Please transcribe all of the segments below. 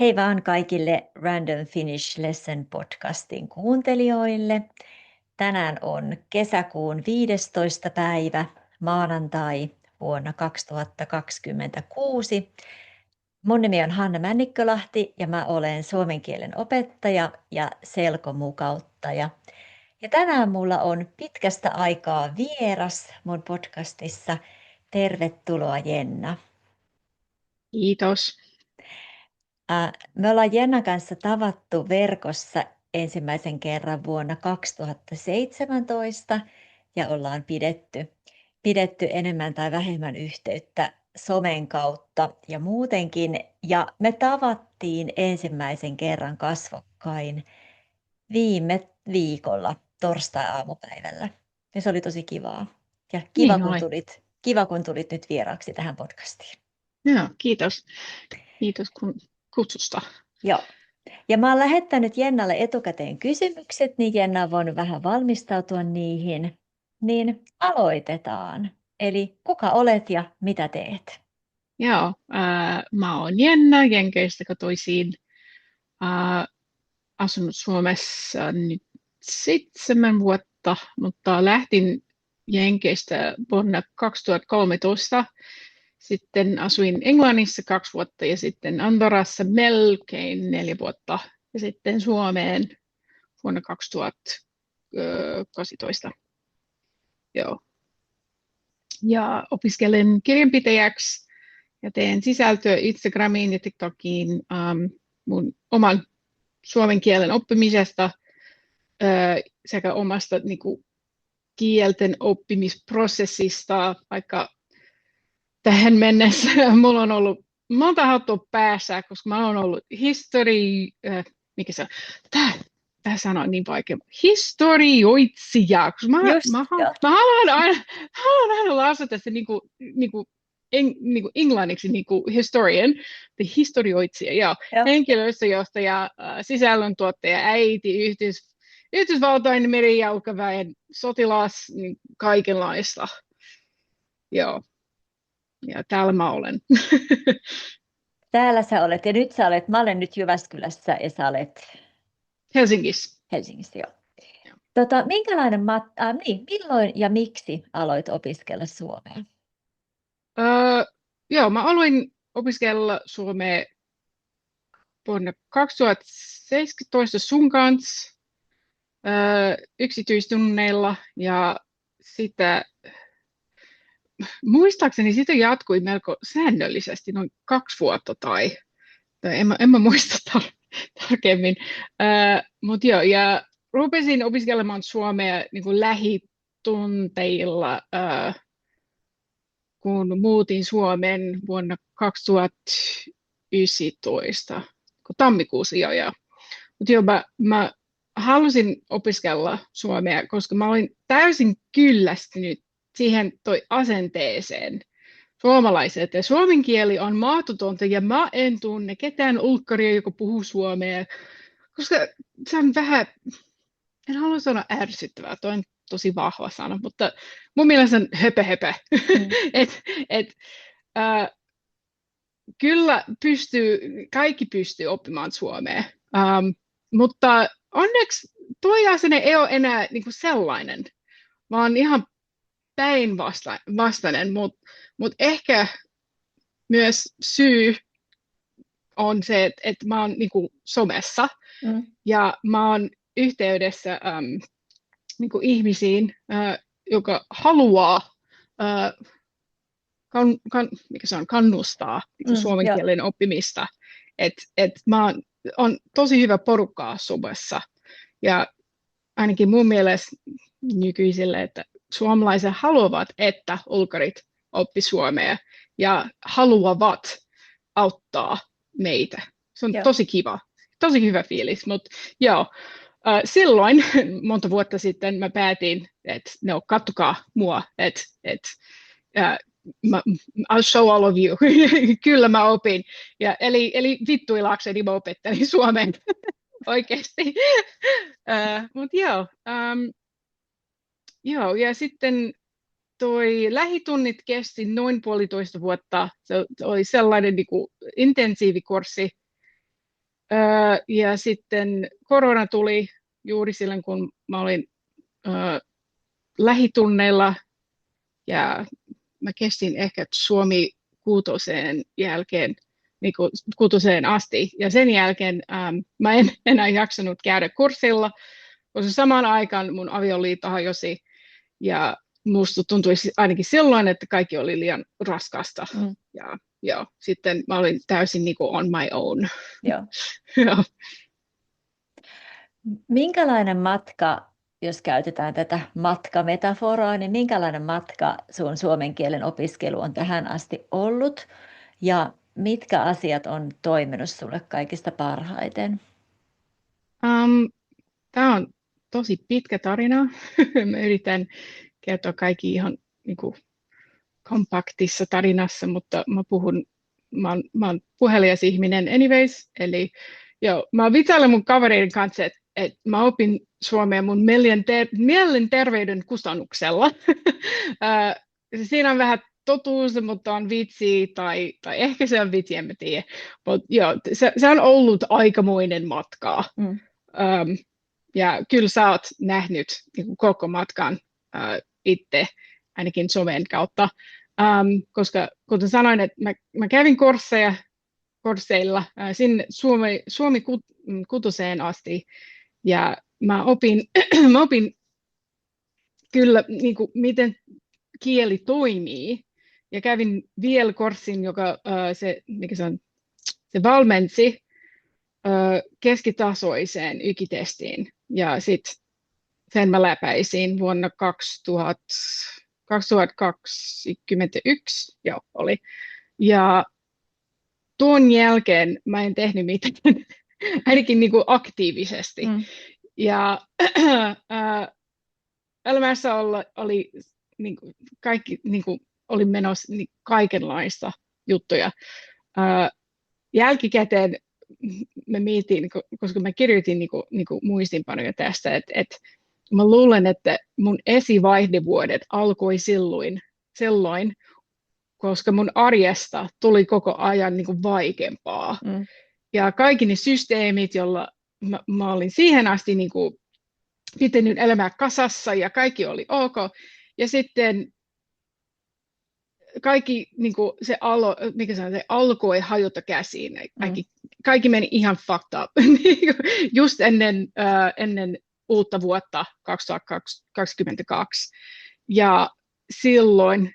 Hei vaan kaikille Random Finnish Lesson podcastin kuuntelijoille. Tänään on kesäkuun 15. päivä, maanantai vuonna 2026. Mun nimi on Hanna Männikkölahti ja mä olen suomen kielen opettaja ja selkomukauttaja. Ja tänään mulla on pitkästä aikaa vieras mun podcastissa. Tervetuloa Jenna. Kiitos. Me ollaan Jennan kanssa tavattu verkossa ensimmäisen kerran vuonna 2017 ja ollaan pidetty enemmän tai vähemmän yhteyttä somen kautta ja muutenkin. Ja me tavattiin ensimmäisen kerran kasvokkain viime viikolla torstai-aamupäivällä. Ja se oli tosi kivaa. Ja Niin oli. kiva kun tulit nyt vieraaksi tähän podcastiin. Joo, kiitos. Kiitos kutsusta. Joo. Ja mä oon lähettänyt Jennalle etukäteen kysymykset, niin Jenna on voinut vähän valmistautua niihin. Niin aloitetaan. Eli kuka olet ja mitä teet? Joo, mä oon Jenna Jenkeistä kotoisin. Asunut Suomessa nyt 7 vuotta, mutta lähtin Jenkeistä vuonna 2013. Sitten asuin Englannissa 2 vuotta ja sitten Andorrassa melkein 4 vuotta ja sitten Suomeen vuonna 2018. Joo. Ja opiskelen kirjanpitäjäksi ja teen sisältöä Instagramiin ja TikTokiin mun oman suomen kielen oppimisesta sekä omasta niinku, kielten oppimisprosessista, vaikka tähän mennessä mulla on ollut monta hattua päässä, koska mä oon ollut mikä se on? Tämä sana on niin vaikea. Historioitsija, koska mä haluan aina lausua se niinku englanniksi historian, historioitsija, joo. Joo. Henkilöstöjohtaja, sisällöntuottaja, äiti, Yhdysvaltain merijalkaväen sotilas, niin kaikenlaista. Joo. Ja täällä mä olen. Täällä sä olet ja mä olen nyt Jyväskylässä ja sä olet Helsingissä. Helsingissä, joo. Joo. Milloin ja miksi aloit opiskella suomea? Joo, mä aloin opiskella suomea vuonna 2017 sun kanssa yksityistunneilla ja sitä muistaakseni sitä jatkui melko säännöllisesti, noin 2 vuotta tai en mä muista tarkemmin. Mutta joo, ja rupesin opiskelemaan suomea niin kuin lähitunteilla, kun muutin Suomeen vuonna 2019, tammikuussa jo. Mutta joo, mä halusin opiskella suomea, koska mä olin täysin kyllästynyt siihen asenteeseen suomalaiset. Ja suomen kieli on mahdotonta ja mä en tunne ketään ulkkaria, joka puhuu suomea, koska se on vähän, en halua sanoa ärsyttävää, toi on tosi vahva sana, mutta mun mielestä on höpö. Kyllä kaikki pystyy oppimaan suomea, mutta onneksi toi asenne ei ole enää niinku sellainen, vaan ihan päinvastainen, mutta ehkä myös syy on se, että mä oon niinku somessa ja mä oon yhteydessä niinku ihmisiin, joka haluaa kannustaa suomen kielen oppimista. Mä on tosi hyvä porukkaa somessa ja ainakin mun mielestä nykyisille, että suomalaiset haluavat, että ulkarit oppi suomea ja haluavat auttaa meitä. Se on tosi kiva, tosi hyvä fiilis, mutta joo, silloin monta vuotta sitten mä päätin, että no katsokaa mua, että I'll show all of you. Kyllä mä opin. Eli vittuilakseni mä opettelin suomen oikeasti. Mutta joo, ja sitten toi lähitunnit kesti noin 1,5 vuotta. Se oli sellainen niin kuin intensiivikurssi. Ja sitten korona tuli juuri silloin, kun mä olin lähitunneilla ja mä kestin ehkä Suomi kuutoseen jälkeen, niin kuin kutoseen asti. Ja sen jälkeen mä en enää jaksanut käydä kurssilla, koska samaan aikaan mun avioliitto hajosi ja musta tuntui ainakin silloin, että kaikki oli liian raskasta. Ja joo, sitten mä olin täysin niin kuin on my own. Joo. Joo. Minkälainen matka, jos käytetään tätä matkametaforaa, niin minkälainen matka sun suomen kielen opiskelu on tähän asti ollut ja mitkä asiat on toiminut sulle kaikista parhaiten? Tämä on tosi pitkä tarina. Mä yritän kertoa kaikki ihan niin kuin kompaktissa tarinassa, mutta mä oon puhelias ihminen anyways, eli joo, mä vitsailen mun kavereiden kanssa, että mä opin suomea mun mielenterveyden kustannuksella. Siinä on vähän totuus, mutta on vitsi, tai ehkä se on vitsi, en mä tiedä. Mutta joo, se on ollut aikamoinen matkaa. Ja kyllä sä oot nähnyt niin koko matkan itse, ainakin somen kautta. Koska kuten sanoin, että mä kävin kursseilla sinne Suomi kutoseen asti, ja mä opin, mä opin kyllä, niin kuin, miten kieli toimii, ja kävin vielä kurssin, joka se valmensi keskitasoiseen ykitestiin, ja sitten sen mä läpäisin vuonna 2021, joo, oli. Ja tuon jälkeen mä en tehnyt mitään, ainakin niin kuin aktiivisesti. Ja elämässä oli niin kuin, kaikki niin kuin, oli menossa niin kaikenlaista juttuja. Jälkikäteen mä mietin, koska mä kirjoitin niin kuin muistinpanoja tästä, että mä luulen, että mun esivaihdevuodet alkoi silloin, koska mun arjesta tuli koko ajan niin kuin vaikeampaa. Ja kaikki ne systeemit, joilla mä olin siihen asti niin kuin pitänyt elämää kasassa ja kaikki oli ok. Ja sitten kaikki niin kuin se alkoi hajota käsiin. Kaikki meni ihan fucked up. Just ennen uutta vuotta 2022. Ja silloin,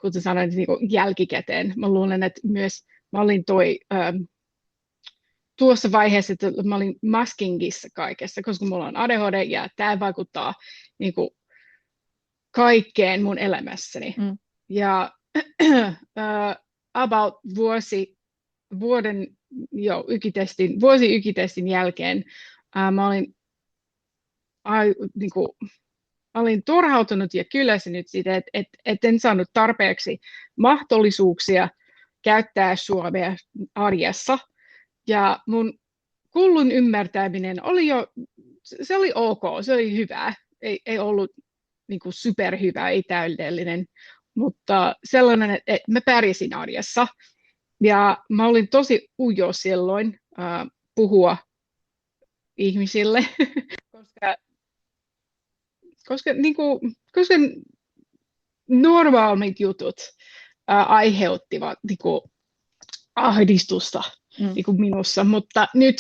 kuten sanoin, niin kuin jälkikäteen, mä luulen, että myös mä olin tuossa vaiheessa, että mä olin maskingissa kaikessa, koska mulla on ADHD ja tämä vaikuttaa niin kuin kaikkeen mun elämässäni. Ja about vuosi ykitestin jälkeen mä olin turhautunut ja kyllästynyt siitä, että en saanut tarpeeksi mahdollisuuksia käyttää suomea arjessa. Ja mun kuullun ymmärtäminen se oli ok, se oli hyvä. Ei ollut niin kuin superhyvä, ei täydellinen, mutta sellainen, että mä pärjäsin arjessa. Ja mä olin tosi ujo silloin puhua ihmisille, koska normaalit jutut aiheuttivat niin kuin ahdistusta niin kuin minussa, mutta nyt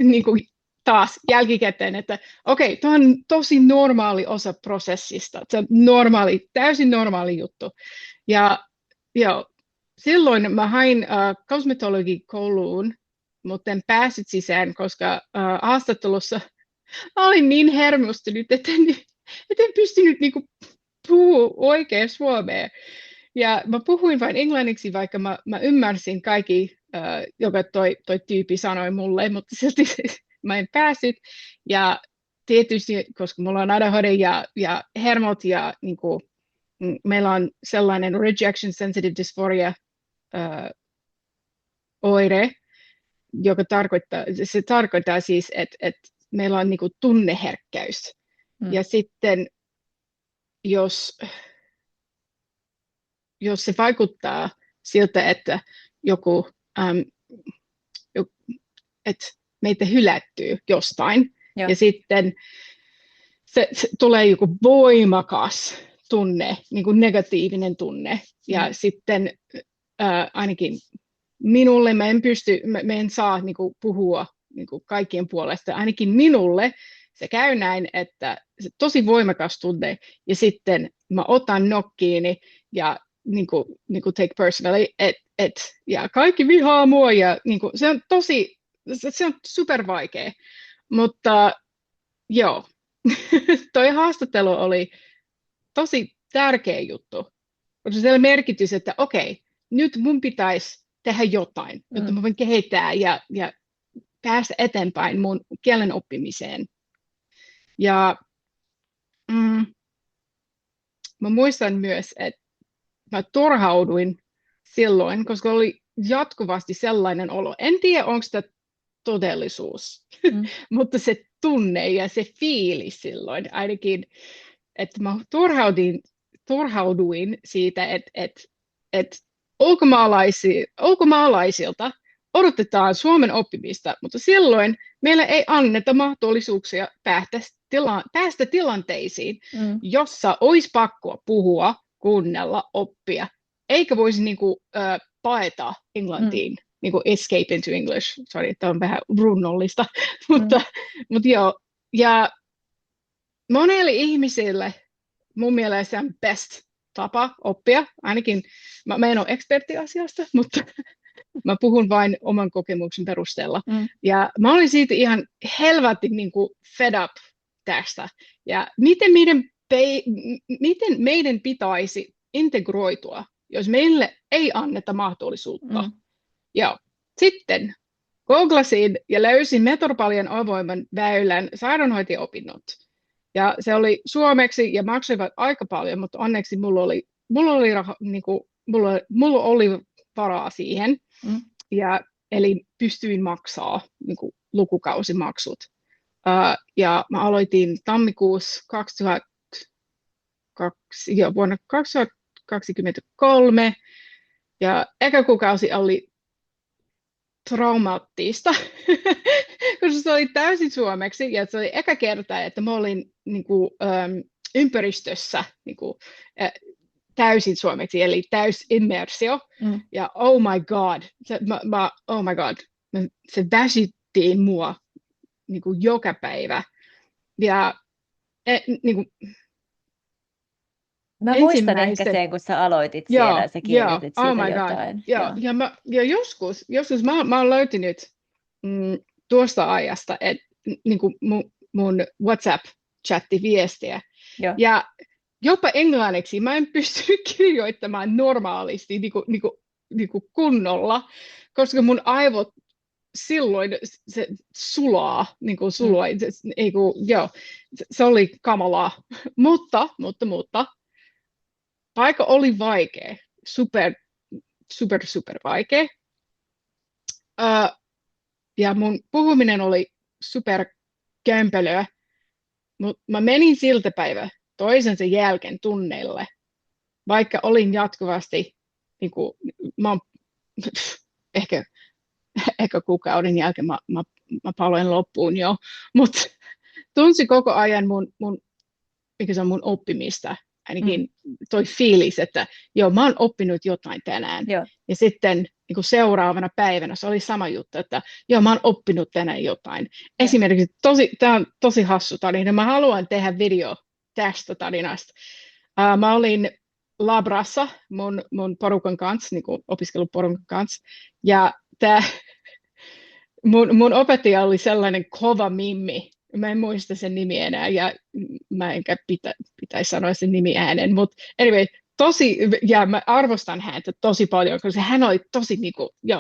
niin kuin taas jälkikäteen, että okei, tuo on tosi normaali osa prosessista, se on täysin normaali juttu. Ja joo, silloin mä hain kosmetologikouluun, mutta en päässyt sisään, koska haastattelussa olin niin hermostunut, että en pystynyt niinku puhua oikein suomea. Ja mä puhuin vain englanniksi, vaikka mä ymmärsin kaikki, joka toi tyyppi sanoi mulle, mutta silti mä en päässyt. Ja tietysti, koska mulla on ADHD ja hermot ja niinku, meillä on sellainen rejection sensitive dysphoria oire, joka tarkoittaa siis, että meillä on niinku tunneherkkäys. Ja sitten jos se vaikuttaa siltä, että joku että meitä hylättyy jostain. Joo. Ja sitten se tulee joku voimakas tunne, niin kuin negatiivinen tunne. Ja sitten ainakin minulle, mä en saa niin kuin, puhua niin kuin kaikkien puolesta. Ainakin minulle se käy näin, että se tosi voimakas tunne. Ja sitten mä otan nokkiini ja niin kuin take personally, ja kaikki vihaa mua. Ja niin kuin, se on super vaikea. Mutta joo, toi haastattelu oli tosi tärkeä juttu, koska se oli merkitys, että okei, nyt mun pitäisi tehdä jotain, jotta mä voin kehittää ja päästä eteenpäin mun kielen oppimiseen. Ja mä muistan myös, että mä turhauduin silloin, koska oli jatkuvasti sellainen olo. En tiedä, onko sitä todellisuus, mutta se tunne ja se fiilis silloin ainakin, että mä turhauduin siitä, että ulkomaalaisilta odotetaan Suomen oppimista, mutta silloin meillä ei anneta mahdollisuuksia päästä tilanteisiin, jossa olisi pakko puhua, kuunnella, oppia, eikä voisi paeta englantiin. Niin kuin escape into English. Sorry, tämä on vähän runnollista. mutta joo. Ja monelle ihmiselle mun mielestä on best tapa oppia. Ainakin mä en ole ekspertti asiasta, mutta mä puhun vain oman kokemuksen perusteella. Ja mä olin siitä ihan helvetin niin kuin fed up tästä. Ja miten meidän pitäisi integroitua, jos meille ei anneta mahdollisuutta. Ja sitten googlasin ja löysin Metropolian avoimen väylän sairaanhoitajaopinnot. Ja se oli suomeksi ja maksoivat aika paljon, mutta onneksi mulla oli varaa siihen. Eli pystyin maksaa lukukausimaksut. Ja mä aloitin tammikuussa vuonna 2023. Ja eka kuukausi oli traumaattista, koska se oli täysin suomeksi ja se oli eka kerta, että mä olin ympäristössä täysin suomeksi, eli täysimmersio. Ja oh my god, se väsyttiin mua joka päivä. Ja mä muistan ehkä sen, kun sä aloitit siellä ja sä kirjoitit siitä jotain. Ja joskus mä oon löytänyt tuosta ajasta, että mun WhatsApp-chatti-viestiä. Ja jopa englanniksi mä en pysty kirjoittamaan normaalisti kunnolla, koska mun aivot silloin se sulaa, se oli kamalaa. Mutta paikka oli vaikea, super vaikea. Ja mun puhuminen oli super kömpelöä, mutta mä menin siltä päivä toisensa jälkeen tunneille, vaikka olin jatkuvasti, ehkä kuukauden jälkeen mä paloin loppuun jo, mutta tunsi koko ajan mun oppimista. Ainakin toi fiilis, että joo, mä oon oppinut jotain tänään. Joo. Ja sitten seuraavana päivänä se oli sama juttu, että joo, mä oon oppinut tänään jotain. Esimerkiksi, tämä on tosi hassu tarina. Mä haluan tehdä video tästä tarinasta. Mä olin labrassa mun porukan kanssa, opiskeluporukan kanssa. Ja mun opettaja oli sellainen kova mimmi. Mä en muista sen nimi enää ja mä enkä pitäisi sanoa sen nimi äänen, mutta anyway, ja mä arvostan häntä tosi paljon, koska hän oli tosi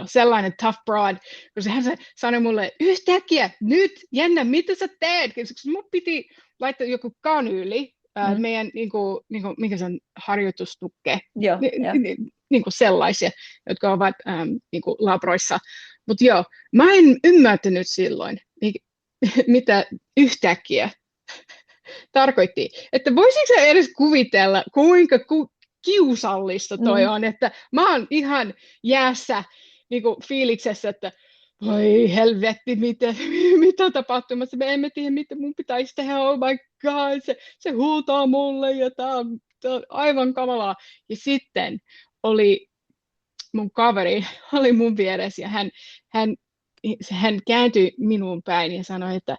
sellainen tough broad, koska hän sanoi mulle yhtäkkiä, nyt Jenna, mitä sä teet? Koska mun piti laittaa joku kanyyli, meidän mikä se on, harjoitustukke, sellaisia, jotka ovat labroissa. Mutta joo, mä en ymmärtänyt silloin, mitä yhtäkkiä tarkoitti. Että voisitko sä edes kuvitella, kuinka kiusallista toi on, että mä oon ihan jäässä fiiliksessä, että oi helvetti, mitä on tapahtumassa, me emme tiedä, mitä mun pitäisi tehdä, oh my god, se huutaa mulle ja tää on aivan kamalaa. Ja sitten oli mun kaveri, oli mun vieressä ja hän, hän kääntyi minuun päin ja sanoi, että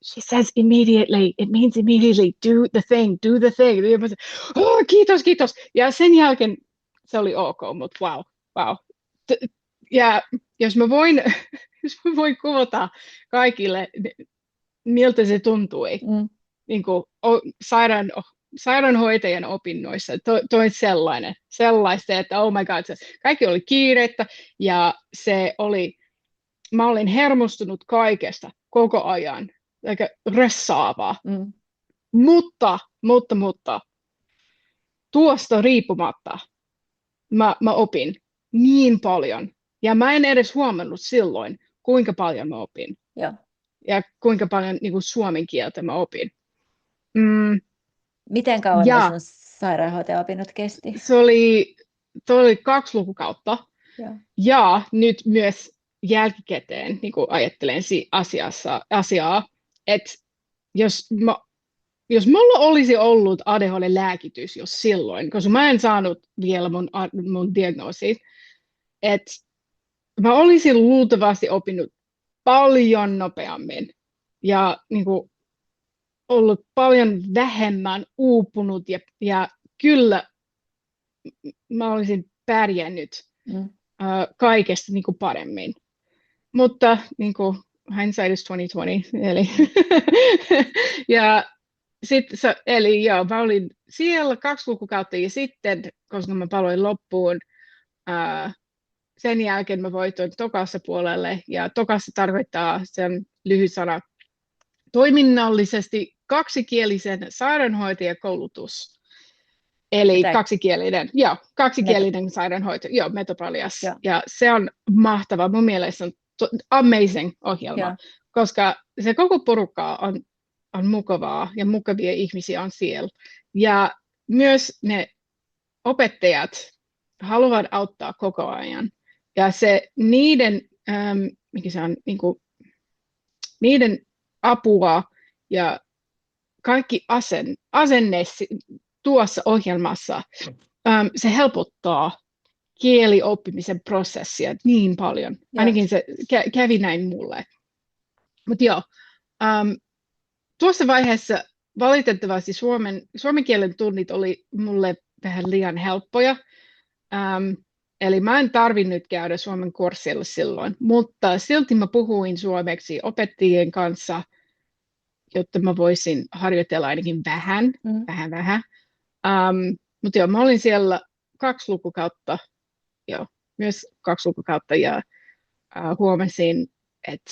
she says immediately, it means immediately, do the thing, do the thing. Ja mä sanoin, oh, kiitos, kiitos. Ja sen jälkeen se oli ok, mutta wow, wow. Ja jos mä voin, jos mä voin kuvata kaikille, miltä se tuntui, niin kuin sairaanhoitajan opinnoissa, toi sellaista, että oh my god, kaikki oli kiireettä ja mä olin hermostunut kaikesta koko ajan, aika ressaavaa. Mutta tuosta riippumatta mä opin niin paljon. Ja mä en edes huomannut silloin, kuinka paljon mä opin. Ja kuinka paljon niin kuin suomen kieltä mä opin. Miten kauan ne sun sairaanhoitajaopinnot kesti? Se oli 2 lukukautta. Ja nyt myös jälkikäteen niin kuin ajattelen asiaa, että jos mulla olisi ollut ADHD-lääkitys jos silloin, koska mä en saanut vielä mun diagnoosi, että mä olisin luultavasti oppinut paljon nopeammin ja niin kuin, ollut paljon vähemmän uupunut ja kyllä mä olisin pärjännyt kaikesta niin kuin paremmin. Mutta niin kuin, hindsight is 2020, eli ja sitten mä olin siellä 2 lukukautta ja sitten, koska mä paloin loppuun, sen jälkeen mä voitoin tokassa puolelle ja tokassa tarkoittaa sen lyhyt sana toiminnallisesti kaksikielisen sairaanhoitajakoulutus. Eli kaksikielinen sairaanhoito, Metropolias. Ja se on mahtava, mun mielestä on amazing ohjelma, koska se koko porukka on mukavaa ja mukavia ihmisiä on siellä. Ja myös ne opettajat haluavat auttaa koko ajan. Ja se niiden, niiden apua ja kaikki asenne tuossa ohjelmassa, se helpottaa kielioppimisen prosessia niin paljon. Ainakin se kävi näin mulle. Mutta tuossa vaiheessa valitettavasti suomen kielen tunnit oli mulle vähän liian helppoja. Eli mä en tarvinnut käydä suomen kurssilla silloin, mutta silti mä puhuin suomeksi opettajien kanssa, jotta mä voisin harjoitella ainakin vähän. Mutta mä olin siellä 2 lukukautta, myös 2 lukukautta ja huomasin, että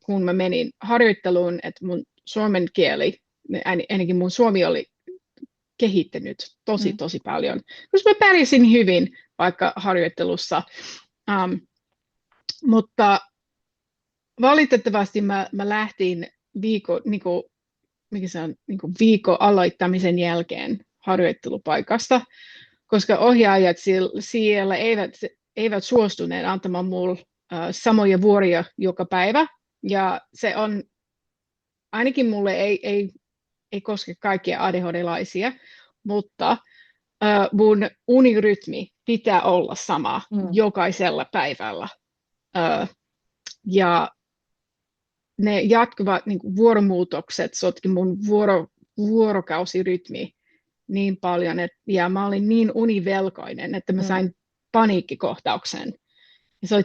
kun mä menin harjoitteluun, että mun suomen kieli, ainakin mun suomi oli kehittynyt tosi paljon, koska mä pärjäsin hyvin vaikka harjoittelussa, mutta valitettavasti mä lähtin viikon aloittamisen jälkeen harjoittelupaikasta, koska ohjaajat siellä eivät suostuneet antamaan mulle samoja vuoroja joka päivä, ja se on, ainakin mulle ei koske kaikkia ADHD-laisia, mutta mun unirytmi pitää olla sama jokaisella päivällä. Ja ne jatkuvat niin kuin vuoromuutokset sotki mun vuorokausirytmi niin paljon, ja mä olin niin univelkainen, että mä sain paniikkikohtauksen. Ja se oli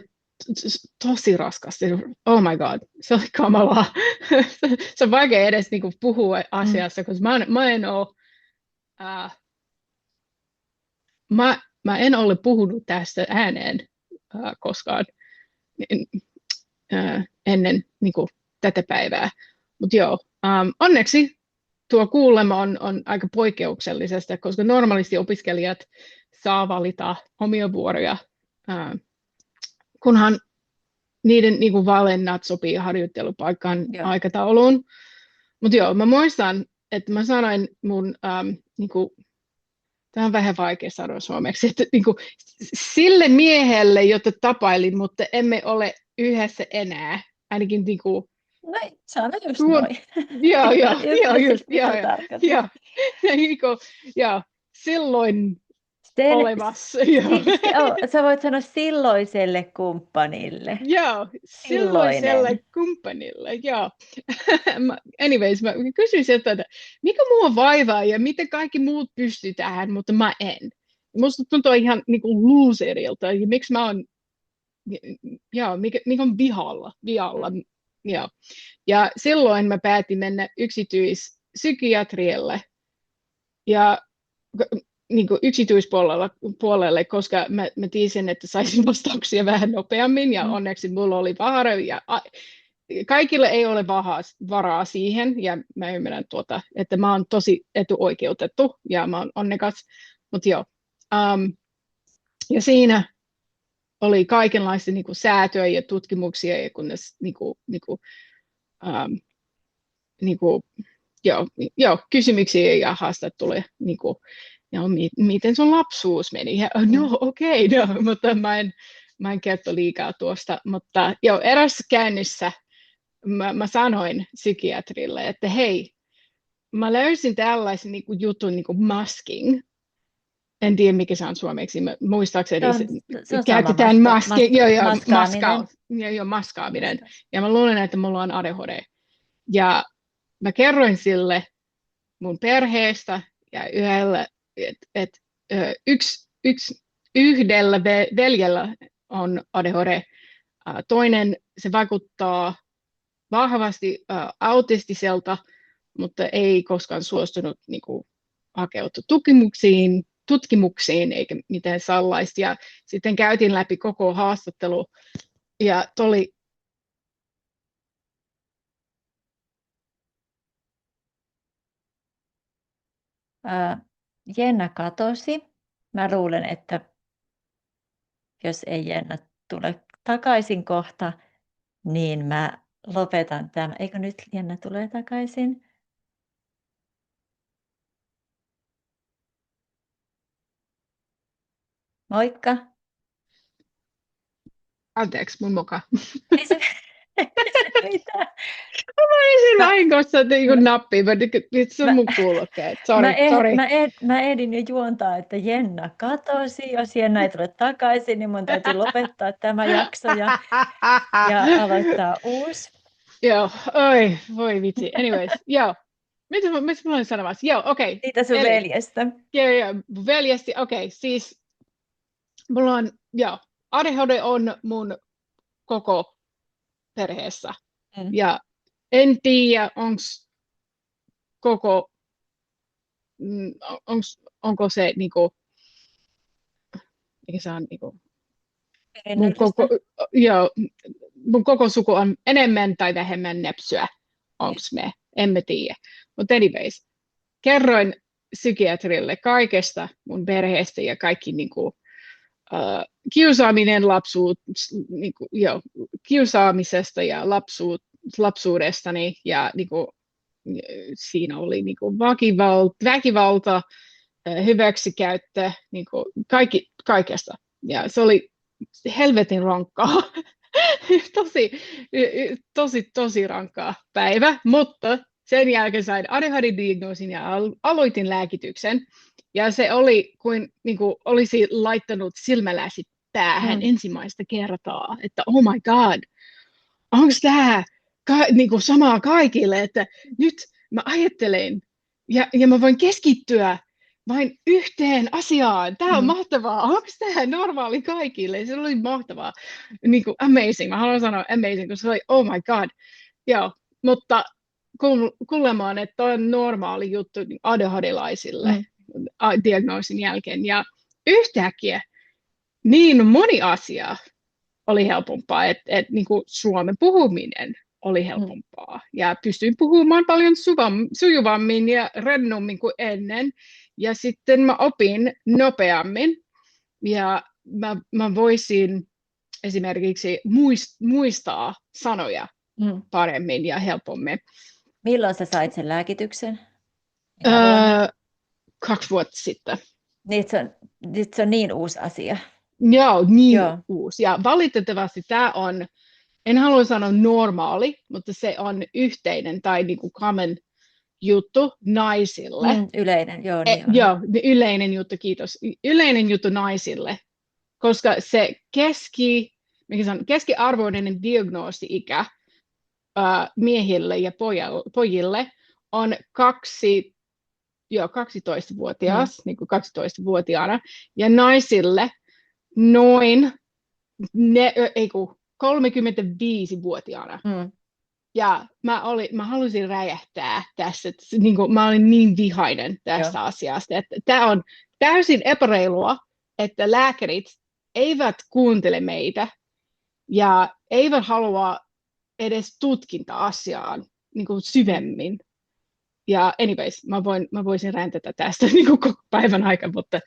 tosi raskasta. Oh my god, se oli kamalaa. Se on vaikea edes niin kuin puhua asiassa, koska mä en ole puhunut tästä ääneen koskaan ennen niin kuin tätä päivää. Mutta onneksi tuo kuulema on aika poikkeuksellisesta, koska normaalisti opiskelijat saa valita omia vuoroja, kunhan niiden niin kuin valinnat sopii harjoittelupaikan aikatauluun. Mutta mä muistan, että mä sanoin mun niin kuin tämä on vähän vaikea sanoa suomeksi, että niin kuin, sille miehelle, jota tapailin, mutta emme ole yhdessä enää, ainakin niin kuin, No, sano just tuo, noin. joo, joo, joo, just, Mitä joo, sä joo, tarkoitat? joo, niin kuin, joo, silloin Sen, olemassa, joo. sä voit sanoa silloiselle kumppanille. Joo, silloiselle Silloinen. kumppanille, joo. Anyways, mä kysyin sieltä, että mikä mua vaivaa ja miten kaikki muut pystyy tähän, mutta mä en. Musta tuntuu ihan niin kuin loserilta, ja miksi mä oon, joo, mikä on vihalla, joo. Ja silloin mä päätin mennä yksityispsykiatrialle ja niin kuin yksityispuolelle, koska mä tiesin, että saisin vastauksia vähän nopeammin ja onneksi mulla oli vahara ja kaikille ei ole varaa siihen ja mä ymmärrän että mä oon tosi etuoikeutettu ja mä oon onnekas, mutta joo. Ja siinä oli kaikenlaista niin kuin säätöä ja tutkimuksia ja kunnes niin kuin, kysymyksiä ja haastatteluja niin kuin, ja miten sun lapsuus meni? Ja, no okei, no, mutta mä en kerto liikaa tuosta. Mutta jo eräs käynnissä mä sanoin psykiatrille, että hei, mä löysin tällaisen niin kuin jutun niin kuin masking. En tiedä, mikä se on suomeksi. Muistaakseni Se on sama käytetään maskaaminen. maskaaminen. Ja mä luulen, että mulla on ADHD. Ja mä kerroin sille mun perheestä ja yhdellä veljellä on ADHD. Toinen se vaikuttaa vahvasti autistiselta, mutta ei koskaan suostunut niin kuin, hakeutua tutkimuksiin eikä mitään sellaista. Ja sitten käytiin läpi koko haastattelu ja tuli Jenna katosi. Mä luulen, että jos ei Jenna tule takaisin kohta, niin mä lopetan tämän. Eikö nyt Jenna tulee takaisin? Moikka. anteeksi mun mukaan. Ei se, ei se mitään. Mä olisin Mä, vahingossa niin nappiin, mutta nyt se on mä, mun kuulokkeet. Sorry. mä ehdin jo juontaa, että Jenna katosi. Jos Jenna ei tule takaisin, niin mun täytyy lopettaa tämä jakso ja aloittaa uusi. Joo, oi, voi vitsi. Anyways, joo. Mitä mä olin sanomassa? Joo, okei. Okay. Siitä sun veljestä. Joo, veljestä, okei. Siis mulla on, joo, ADHD on mun koko perheessä. Ja en tiedä, onko se niinku, mikä se on niinku, mun koko suku on enemmän tai vähemmän nepsyä. Onko me? Emme tiedä. Mutta anyways, kerroin psykiatrille kaikesta mun perheestä ja kaikki niinku, kiusaaminen kiusaamisesta ja lapsuudestani ja niinku, siinä oli niinku väkivalta, hyväksikäyttö, niinku, kaikesta. Ja se oli helvetin rankkaa. tosi rankkaa päivä, mutta sen jälkeen sain ADHD-diagnoosin ja aloitin lääkityksen. Ja se oli kuin niinku, olisi laittanut silmälasit päähän ensimmäistä kertaa, että oh my god, onko tämä niinku samaa kaikille, että nyt mä ajattelen ja mä voin keskittyä vain yhteen asiaan. Tämä on mahtavaa. Onko tämä normaali kaikille? Se oli mahtavaa. Niin kuin amazing. Mä haluan sanoa amazing, koska se oli oh my god. Joo, mutta kuulemaan, että on normaali juttu ADHD-laisille diagnoosin jälkeen. Ja yhtäkkiä niin moni asia oli helpompaa, että niin kuin suomen puhuminen oli helpompaa. Ja pystyin puhumaan paljon sujuvammin ja rennommin kuin ennen. Ja sitten mä opin nopeammin ja mä voisin esimerkiksi muistaa sanoja paremmin ja helpommin. Milloin sä sait sen lääkityksen? 2 vuotta sitten. Nyt se on niin uusi asia. Joo, niin Joo. uusi. Ja valitettavasti tämä on, en halua sanoa normaali, mutta se on yhteinen tai niin kuin common juttu naisille. Yleinen, joo, niin on. Joo, yleinen juttu, kiitos. Yleinen juttu naisille, koska se keskiarvoinen diagnoosi-ikä miehille ja pojille on 12-vuotias, niin kuin 12-vuotiaana, ja naisille noin 35-vuotiaana. Ja mä halusin räjähtää tässä, että niin kuin, mä olin niin vihainen tästä asiasta, että tämä on täysin epäreilua, että lääkärit eivät kuuntele meitä ja eivät halua edes tutkinta asiaan niin kuin syvemmin. Ja anyways, mä voisin räntätä tästä niin kuin koko päivän aikana, mutta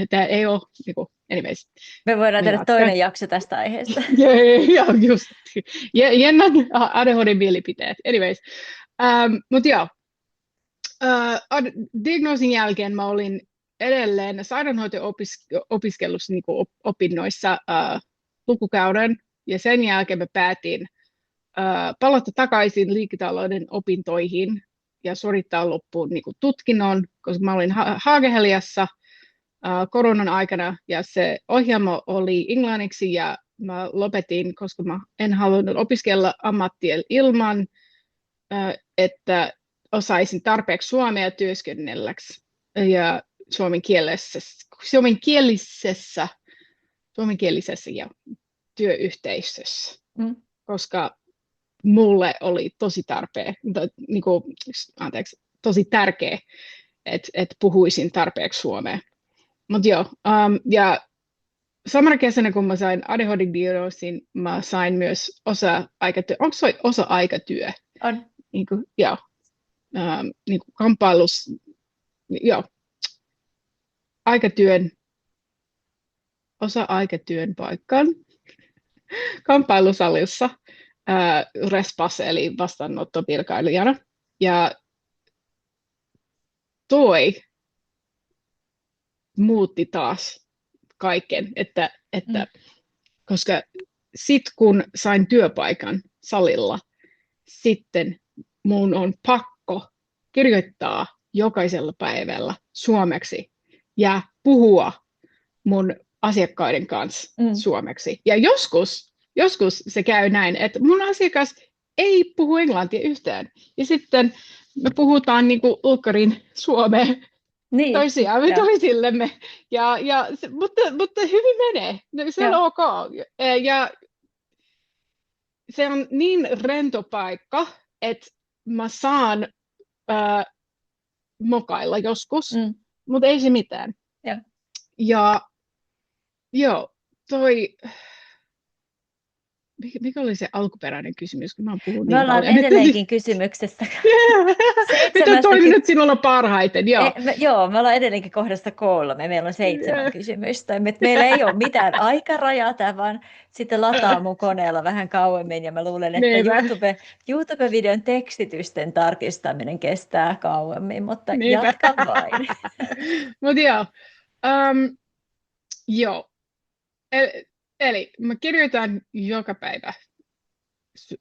tämä ei ole, niin kuin, anyways. Me voidaan tehdä toinen jakso tästä aiheesta. Joo, just. Jännät ADHD-mielipiteet. Anyways. Mutta joo, diagnoosin jälkeen mä olin edelleen sairaanhoitaja-opiskelussa niin kuin opinnoissa lukukauden, ja sen jälkeen mä päätin palata takaisin liiketalouden opintoihin ja suorittaa loppuun niin kuin tutkinnon, koska mä olin Haageheliassa koronan aikana, ja se ohjelma oli englanniksi, ja mä lopetin, koska mä en halunnut opiskella ammattia ilman, että osaisin tarpeeksi suomea työskennelläksi ja suomenkielisessä ja työyhteisössä, koska mulle oli tosi tosi tärkeä, että puhuisin tarpeeksi suomea. Mutta joo, ja samana kesänä, kun mä sain ADHD-diagnoosin, mä sain myös osa-aikatyö. Onko se osa-aikatyö? On. Joo. Kamppailus, joo. Osa-aikatyön paikkaan. Kamppailusalissa respas, eli vastaanottovirkailijana. Ja toi muutti taas kaiken, että koska sitten kun sain työpaikan salilla, sitten mun on pakko kirjoittaa jokaisella päivällä suomeksi ja puhua mun asiakkaiden kanssa suomeksi. Ja joskus se käy näin, että mun asiakas ei puhu englantia yhtään. Ja sitten me puhutaan niin kuin ulkkarin suomea toisillemme. Mutta hyvin menee. Se on ok. Ja se on niin rento paikka, että mä saan mokailla joskus, mutta ei se mitään. Ja joo, mikä oli se alkuperäinen kysymys, kun mä puhun niin ollaan paljon. edelleenkin kysymyksestä. Mitä toiminut sinulla parhaiten? Joo, me ollaan edelleenkin kohdasta 3. Meillä on 7 kysymystä. Meillä ei ole mitään aikarajaa, vaan sitten lataa mun koneella vähän kauemmin. Ja mä luulen, että YouTube-videon tekstitysten tarkistaminen kestää kauemmin, mutta jatka vain. Mutta joo. Eli mä kirjoitan joka päivä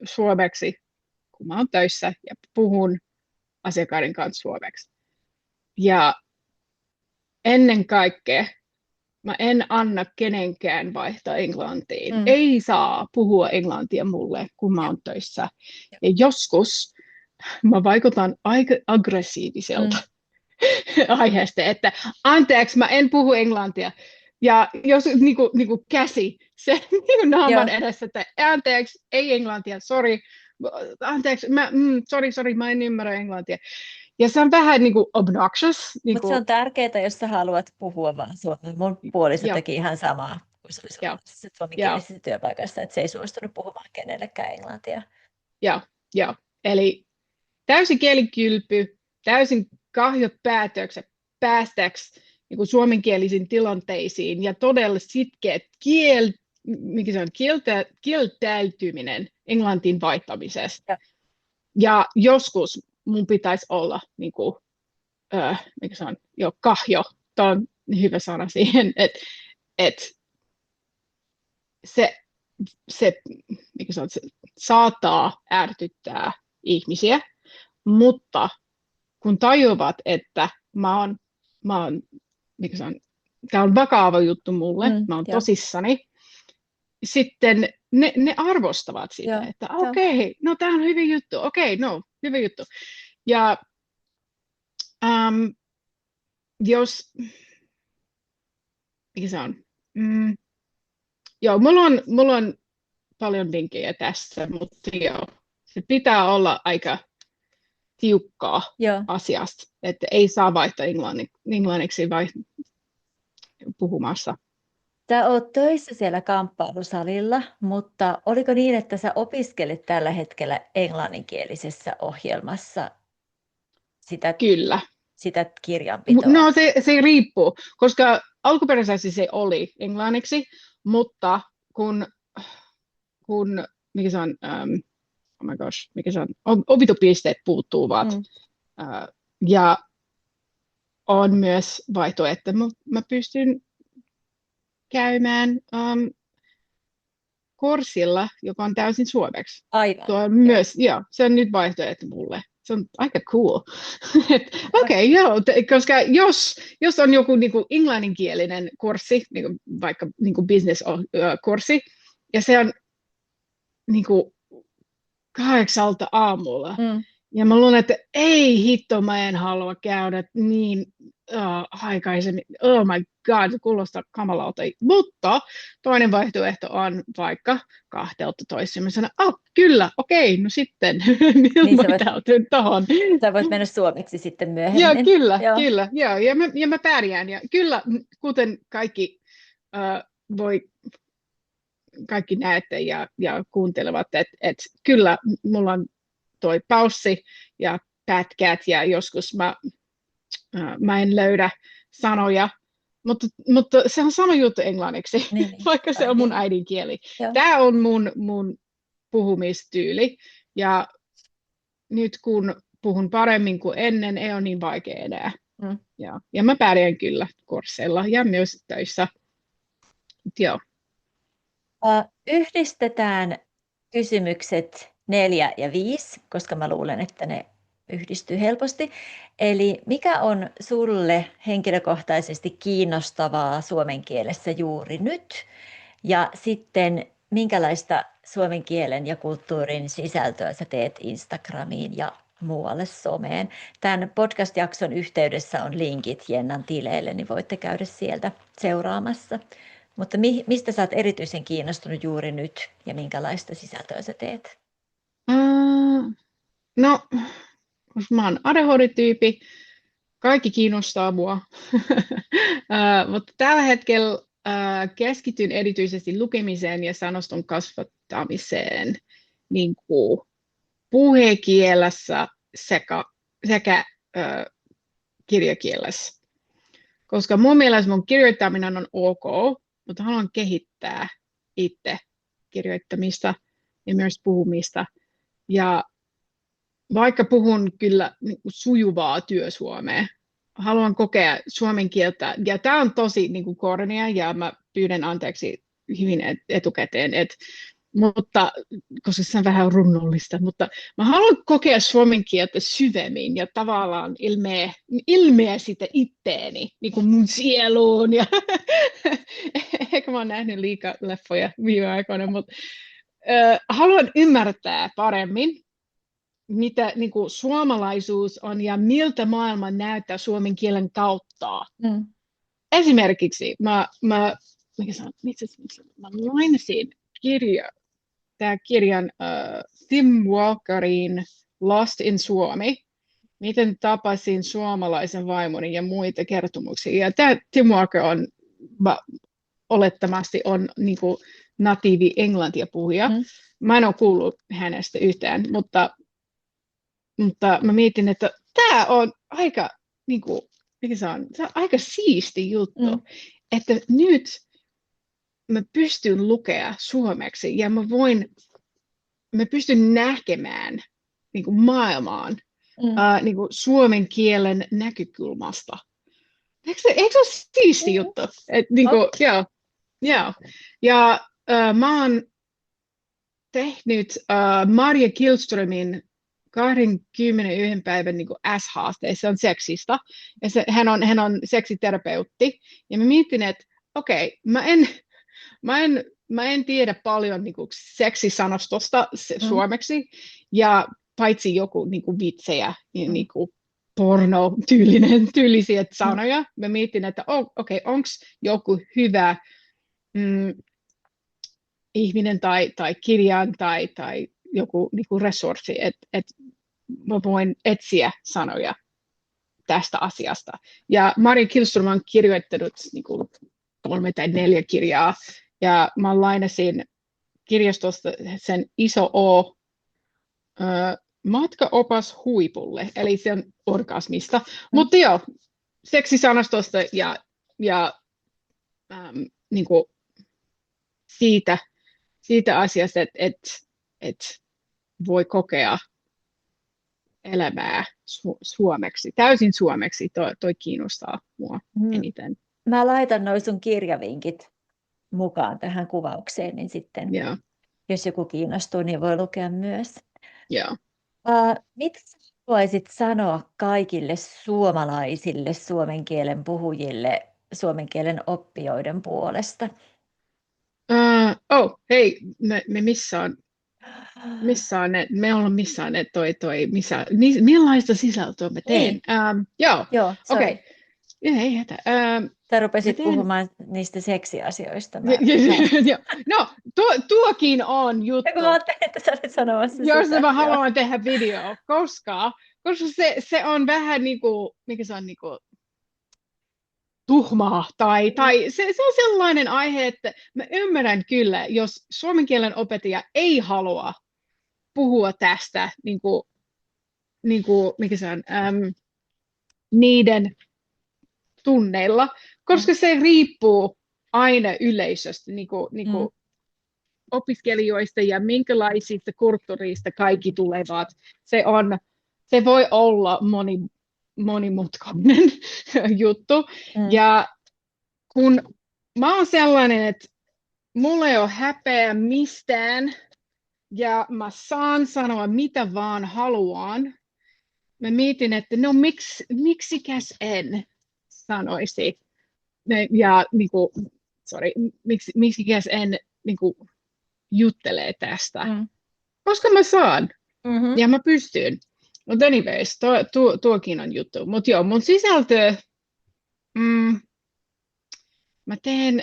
suomeksi, kun mä oon töissä, ja puhun asiakkaiden kanssa suomeksi. Ja ennen kaikkea mä en anna kenenkään vaihtaa englantiin. Ei saa puhua englantia mulle, kun mä oon töissä. Ja joskus mä vaikutan aika aggressiiviselta aiheesta, että anteeksi, mä en puhu englantia. Ja jos niinku käsi sen naaman edessä, että anteeksi, ei englantia, sorry, anteeksi, sorry, mä en ymmärrä englantia. Ja se on vähän niinku obnoxious. Mutta se on tärkeää, jos sä haluat puhua vaan suomea. Mun puoliso teki ihan samaa, kun se oli suomenkielisessä työpaikassa, että se ei suostunut puhumaan kenellekään englantia. Joo. Eli täysin kielikylpy, täysin kahjot päästäksi niin suomenkielisiin tilanteisiin ja todella sitkeät kieltäytyminen englantiin vaihtamisesta. Ja joskus mun pitäisi olla kahjo hyvä sana siihen, että se, mikä se, on, se saattaa ärsyttää ihmisiä, mutta kun tajuvat, että mä oon mikä se on, tämä on vakava juttu mulle, mä oon tosissani, sitten ne arvostavat sitä, että okei, no tämä on hyvä juttu, hyvä juttu. Ja jos, mikä se on, joo, mulla on paljon vinkkejä tässä, mutta joo, se pitää olla aika tiukkaa asiasta, että ei saa vaihtaa englanniksi vai puhumassa. Sä oot töissä siellä kamppailusalilla, mutta oliko niin, että sä opiskelet tällä hetkellä englanninkielisessä ohjelmassa Kyllä. Sitä kirjanpitoa? No se riippuu, koska alkuperäisesti se oli englanniksi, mutta kun mikä se on, oh my gosh, mikä se on, opintopisteet puuttuvat ja on myös vaihtoehto, että mä pystyn käymään kurssilla, joka on täysin suomeksi. Aivan. Tuo on myös, se on nyt vaihtoehto mulle. Se on aika cool. Okei, koska jos on joku niinku englanninkielinen kurssi, niinku, vaikka niinku business-kurssi, ja se on niinku 8 aamulla, ja mä luulen, että ei hitto, mä en halua käydä niin aikaisemmin. Oh my god, se kuulostaa kamalalta. Mutta toinen vaihtoehto on vaikka 12. Mä sanon, kyllä, okei, no sitten ilmoittaudun tuohon. Sä voit mennä suomeksi sitten myöhemmin. Kyllä. Ja mä pärjään. Ja kyllä, kuten kaikki kaikki näette ja kuuntelevat, että kyllä mulla on toi paussi ja pätkät ja joskus mä en löydä sanoja, mutta se on sama juttu englanniksi, vaikka se on mun äidinkieli. Tämä on mun puhumistyyli ja nyt kun puhun paremmin kuin ennen, ei ole niin vaikea enää. Ja mä pärjään kyllä kursseilla ja myös töissä. Joo. Yhdistetään kysymykset 4 ja 5, koska mä luulen, että ne yhdistyy helposti. Eli mikä on sulle henkilökohtaisesti kiinnostavaa suomen kielessä juuri nyt? Ja sitten minkälaista suomen kielen ja kulttuurin sisältöä sä teet Instagramiin ja muualle someen? Tämän podcast-jakson yhteydessä on linkit Jennan tileille, niin voitte käydä sieltä seuraamassa. Mutta mistä sä oot erityisen kiinnostunut juuri nyt ja minkälaista sisältöä sä teet? No, mä oon ADHD-tyyppi. Kaikki kiinnostaa mua. Mutta tällä hetkellä keskityn erityisesti lukemiseen ja sanaston kasvattamiseen niin kuin puhekielessä sekä kirjakielessä. Koska mun mielestä mun kirjoittaminen on ok, mutta haluan kehittää itse kirjoittamista ja myös puhumista. Ja vaikka puhun kyllä niin kuin sujuvaa työsuomea, haluan kokea suomen kieltä. Ja tämä on tosi niin kuin kornia ja mä pyydän anteeksi hyvin etukäteen, mutta, koska se on vähän runnollista, mutta mä haluan kokea suomen kieltä syvemmin ja tavallaan ilmeä sitä itteeni, niin kuin mun sieluun. Ja ehkä mä oon nähnyt liikaa leffoja viime aikoina, mutta haluan ymmärtää paremmin, mitä niin kuin suomalaisuus on ja miltä maailma näyttää suomen kielen kautta. Esimerkiksi mä lainasin kirjan Tim Walkerin Lost in Suomi, miten tapasin suomalaisen vaimoni ja muita kertomuksia. Ja tämä Tim Walker on olettomasti on niin kuin natiivi englantia puhuja. Mä en ole kuullut hänestä yhtään, mutta mä mietin, että tämä on aika, niin kuin, se on aika siisti juttu, että nyt mä pystyn lukea suomeksi ja mä pystyn näkemään niin maailmaan niin suomen kielen näkökulmasta. Eikö se ole siisti Mm. juttu? Niin On. kuin, joo, joo. Ja mä oon tehnyt Marja Killströmin 21 päivän niin S-haasteessa, se on seksistä, ja hän on seksiterapeutti, ja mä mietin, että okei, mä en tiedä paljon niin kuin seksisanastosta Mm. suomeksi, ja paitsi joku niin kuin vitsejä, Mm. niin kuin tyylisiä Mm. sanoja, mä mietin, että okei, onko joku hyvä mm, ihminen tai kirjan tai joku niin kuin resurssi, että mä voin etsiä sanoja tästä asiasta. Ja Mari Killström on kirjoittanut niin kuin 3 tai 4 kirjaa, ja mä lainasin kirjastosta sen Iso O, matkaopas huipulle, eli se on orgasmista. Mm. Mutta joo, seksisanastosta ja niin kuin siitä asiasta, että voi kokea elämää suomeksi, täysin suomeksi. Toi kiinnostaa mua Mm. eniten. Mä laitan noi sun kirjavinkit mukaan tähän kuvaukseen, niin sitten Joo, jos joku kiinnostuu, niin voi lukea myös. joo. Mitä sä haluaisit sanoa kaikille suomalaisille suomen kielen puhujille suomen kielen oppijoiden puolesta? Hei, me missaaneet, me ollaan missaaneet millaista sisältöä mä teen. Niin, Joo, joo, okei. sori. Ei hätä. Sä Mä rupesit teen, puhumaan niistä seksiasioista. joo. No, tuokin on Ja kun juttu, mä ajattelin, että sä olit sanomassa jos sitä. mä Joo. haluan tehdä video, koska se on vähän niin kuin, mikä se on niin kuin, tuhmaa tai se on sellainen aihe, että mä ymmärrän kyllä, jos suomen kielen opettaja ei halua puhua tästä mikä se on, niiden tunneilla, Mm. koska se riippuu aina yleisöstä, Mm. opiskelijoista ja minkälaisista kulttuurista kaikki tulevat. Se voi olla monimutkainen juttu. Mm. Ja kun mä oon sellainen, että mulla ei ole häpeä mistään ja mä saan sanoa mitä vaan haluan, mä mietin, että no miksikäs en sanoisi. Ja miksikäs en juttelee tästä. Mm. Koska mä saan Mm-hmm. ja mä pystyn. Mutta anyways, tuokin on juttu. Mutta joo, mun sisältö, mä teen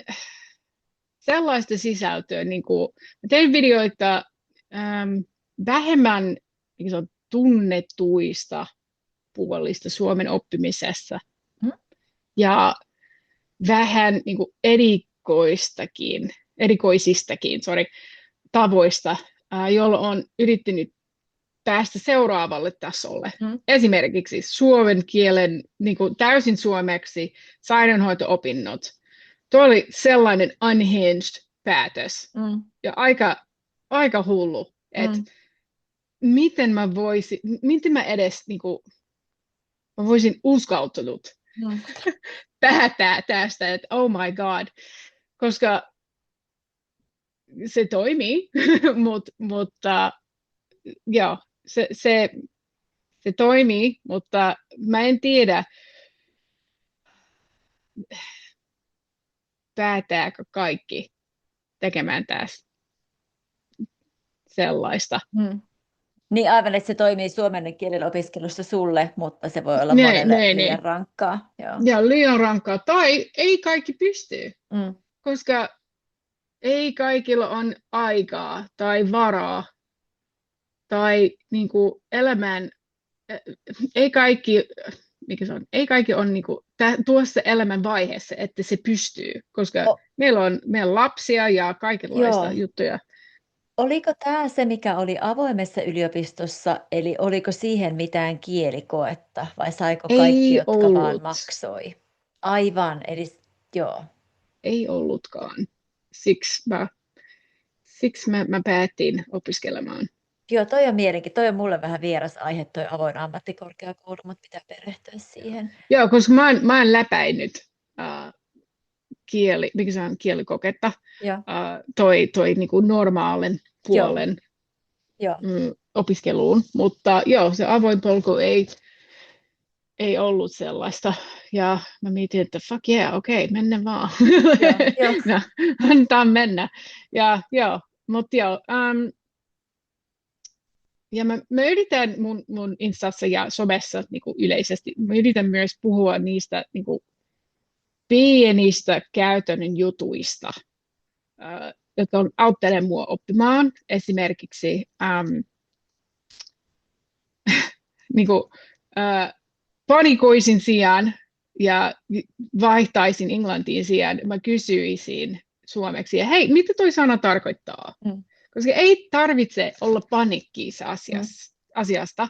sellaista sisältöä, mä teen videoita vähemmän tunnetuista puolista Suomen oppimisessa Mm. ja vähän erikoisistakin tavoista, joilla on yrittänyt päästä seuraavalle tasolle. Mm. Esimerkiksi suomen kielen täysin suomeksi sairaanhoito-opinnot. Tuo oli sellainen unhinged päätös ja aika hullu, että miten mä edes mä voisin uskaltanut päättää tästä, että oh my god, koska se toimii, mutta joo, se toimii, mutta mä en tiedä, päätääkö kaikki tekemään tästä sellaista. Niin aivan, että se toimii suomen kielen opiskelussa sulle, mutta se voi olla monelle liian rankkaa. Joo. Ja liian rankkaa. Tai ei kaikki pysty, koska ei kaikilla on aikaa tai varaa tai elämään, ei kaikki on tuossa elämän vaiheessa, että se pystyy, koska meillä on lapsia ja kaikenlaista juttuja. Oliko tämä se, mikä oli avoimessa yliopistossa, eli oliko siihen mitään kielikoetta, vai saiko kaikki, jotka vaan maksoi? Aivan, eli joo. Ei ollutkaan. Siksi mä päätin opiskelemaan. Joo, toi on mielenkiintoinen. Toi on mulle vähän vieras aihe, toi avoin ammattikorkeakoulu, mutta pitää perehtyä siihen. Joo, koska mä oon läpäinyt äh, mikä se on, kielikoketta, Joo, toi niin kuin normaalin joo, puolen joo, opiskeluun, mutta joo, se avoin polku ei ollut sellaista. Ja mä mietin, että fuck yeah, okei, mennä vaan. joo, joo. No, antaa mennä. Ja joo, mutta joo. Ja mä yritän mun Instassa ja somessa niin kuin yleisesti, mä yritän myös puhua niistä niin kuin pienistä käytännön jutuista, jotka on auttelee mua oppimaan. Esimerkiksi niin kuin, panikoisin sijaan ja vaihtaisin englantiin sijaan, mä kysyisin suomeksi, ja hei, mitä toi sana tarkoittaa? Mm, Koska ei tarvitse olla panikkiissa mm, asiasta.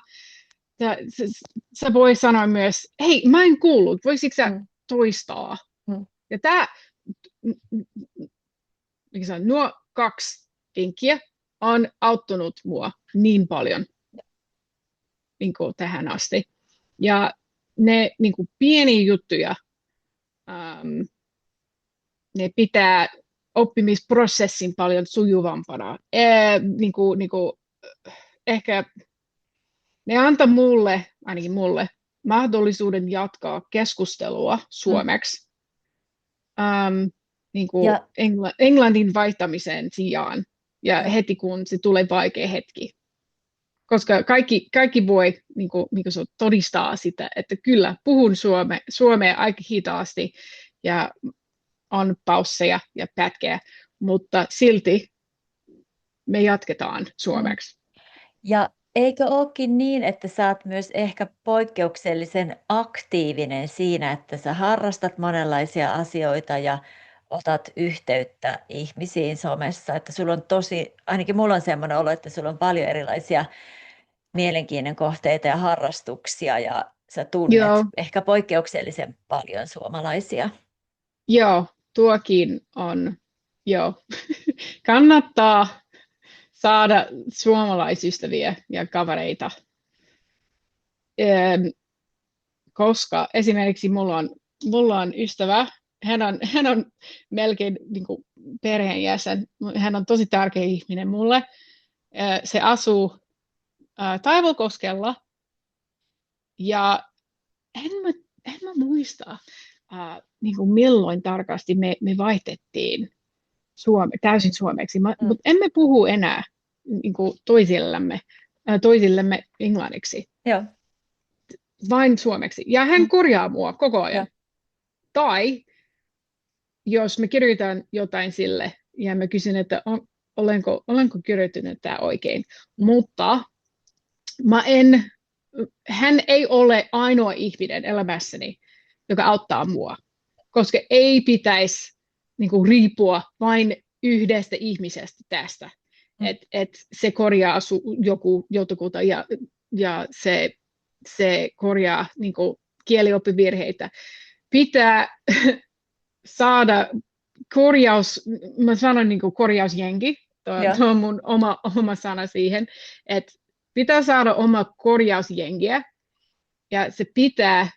Sä voi sanoa myös, hei, mä en kuullut, voisitko sä mm, toistaa? mm. Ja nuo kaksi vinkkiä on auttanut mua niin paljon niin kuin tähän asti. Ja ne niin kuin pieniä juttuja, ne pitää oppimisprosessin paljon sujuvampana. Ehkä ne antaa mulle, ainakin mulle, mahdollisuuden jatkaa keskustelua Mm. suomeksi Ja, englannin vaihtamisen sijaan ja joo, heti kun se tulee vaikea hetki. Koska kaikki voi niin kuin se todistaa sitä, että kyllä puhun suomea aika hitaasti ja on pausseja ja pätkejä, mutta silti me jatketaan mm. suomeksi. Ja eikö olekin niin, että sä oot myös ehkä poikkeuksellisen aktiivinen siinä, että sä harrastat monenlaisia asioita ja otat yhteyttä ihmisiin somessa, että sulla on ainakin mulla on semmoinen olo, että sulla on paljon erilaisia mielenkiinnon kohteita ja harrastuksia ja sä tunnet Joo, ehkä poikkeuksellisen paljon suomalaisia. joo, tuokin on, joo. Kannattaa saada suomalaisystäviä ja kavereita, koska esimerkiksi mulla on ystävä, hän on melkein niin kuin perheenjäsen, hän on tosi tärkeä ihminen mulle. Se asuu Taivalkoskella ja en mä muista niin kuin milloin tarkasti me vaihdettiin täysin suomeksi, Mm. mutta emme puhu enää niin kuin toisillemme englanniksi, Joo, vain suomeksi. Ja hän mm, korjaa mua koko joo, ajan. Tai jos me kirjoitan jotain sille ja mä kysyn, että olenko kirjoittanut tämä oikein, mm, mutta hän ei ole ainoa ihminen elämässäni, joka auttaa mua, koska ei pitäisi niin kuin, riippua vain yhdestä ihmisestä tästä, mm, että se korjaa jotakuta ja se korjaa niin kuin, kielioppivirheitä. Pitää saada mä sanon niin kuin korjausjengi, joo, tuo on mun oma sana siihen, että pitää saada oma korjausjengiä ja se pitää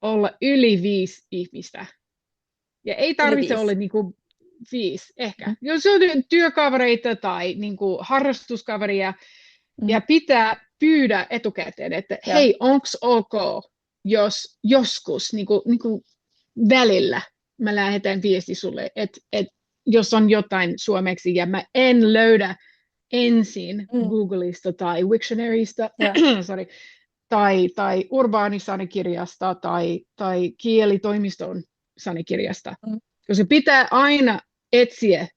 olla yli 5 ihmistä. Ja ei yli tarvitse olla 5. niin kuin 5 ehkä. Mm, Jos on työkavereita tai niin kuin harrastuskaveria mm, ja pitää pyydä etukäteen, että joo, hei, onko ok, jos joskus niin kuin välillä mä lähetän viesti sulle, että jos on jotain suomeksi ja mä en löydä ensin mm, Googlesta tai Wiktionarysta, joo, sorry, tai urbaanisanekirjasta tai kielitoimiston sanekirjasta. mm, Koska pitää aina etsiä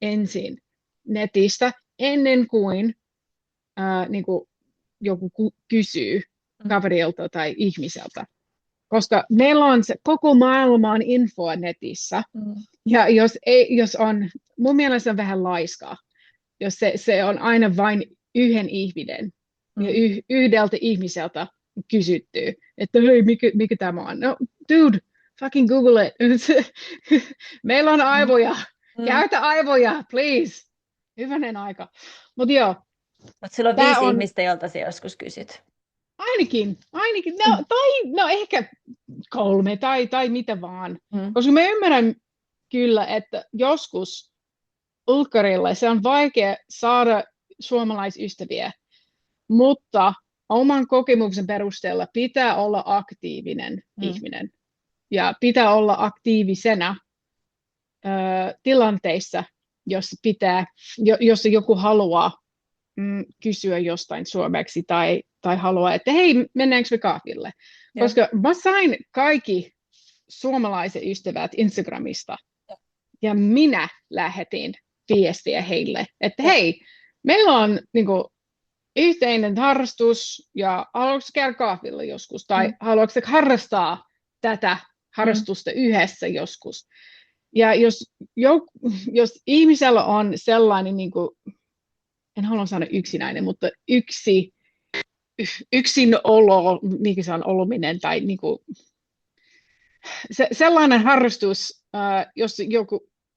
ensin netistä ennen kuin, niin kuin joku kysyy mm, kaverilta tai ihmiseltä. Koska meillä on se koko maailman infoa netissä. mm, Ja jos on, mun mielestä on vähän laiskaa, jos se on aina vain yhden ihminen ja mm, yhdeltä ihmiseltä kysyttyy, että hei, mikä tämä on? No, dude, fucking Google it. Meillä on mm, aivoja. mm, Käytä aivoja, please. Hyvänen aika. Mutta joo, Mutta sulla on Tämä 5 on ihmistä, jolta sä joskus kysyt. ainakin, Mm. no ehkä 3 tai mitä vaan. Mm. Koska mä ymmärrän kyllä, että joskus ulkkarille se on vaikea saada suomalaisystäviä, mutta oman kokemuksen perusteella pitää olla aktiivinen ihminen ja pitää olla aktiivisena tilanteissa, jos joku haluaa kysyä jostain suomeksi tai haluaa, että hei, mennäänkö me kahville? Joo. Koska mä sain kaikki suomalaiset ystävät Instagramista ja minä lähetin viestiä heille, että hei, meillä on niin kuin, yhteinen harrastus ja haluatko käydä kahvilla joskus tai haluatko harrastaa tätä harrastusta yhdessä joskus. Ja jos ihmisellä on sellainen, niin kuin, en halua sanoa yksinäinen, mutta yksinolo, mikä se on oluminen, tai niin kuin, sellainen harrastus,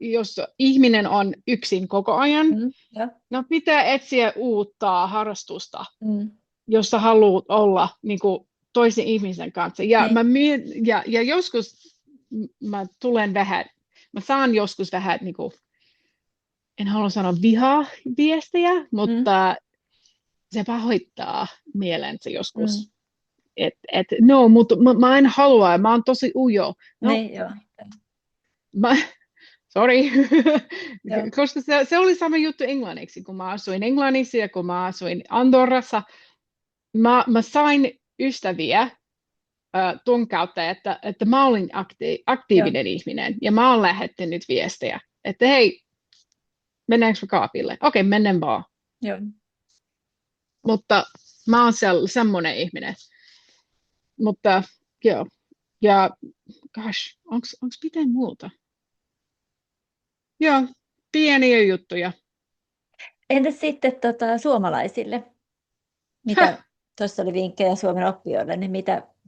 jos ihminen on yksin koko ajan, no pitää etsiä uutta harrastusta, jossa haluat olla niin kuin, toisen ihmisen kanssa. Ja joskus mä saan joskus vähän, niin kuin, en halua sanoa vihaviestejä, mutta se pahoittaa mielensä joskus. No, mutta mä en halua, mä oon tosi ujo. No, Niin, joo. Sorry, koska se oli sama juttu englanniksi, kun mä asuin Englannissa ja kun mä asuin Andorrassa. Mä sain ystäviä tuon kautta, että mä olin aktiivinen ihminen ja mä oon lähettänyt viestejä, että hei, mennäänkö me kahville? Okei, mennään vaan. Joo. Mutta mä oon semmoinen ihminen. Mutta joo, ja gosh, onks mitään muuta? Joo, pieniä juttuja. Entäs sitten suomalaisille? Mitä tuossa oli vinkkejä Suomen oppijoille, niin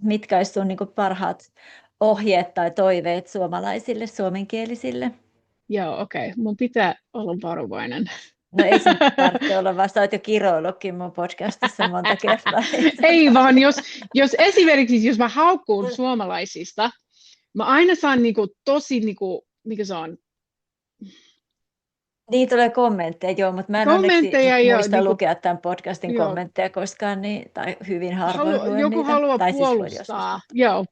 mitkä olisi sun niin kuin parhaat ohjeet tai toiveet suomalaisille, suomenkielisille? Joo, okei. Mun pitää olla varovainen. No ei sun tarvitse olla, vaan sä oot jo kiroillutkin mun podcastissa monta kertaa. Ei vaan, jos esimerkiksi, jos mä haukkuun suomalaisista, mä aina saan niinku tosi, niinku, mikä se on? Niin tulee kommentteja, joo, mutta mä en onneksi muista lukea tämän podcastin kommentteja koskaan, tai hyvin harvoin luen joku niitä. haluaa tai puolustaa,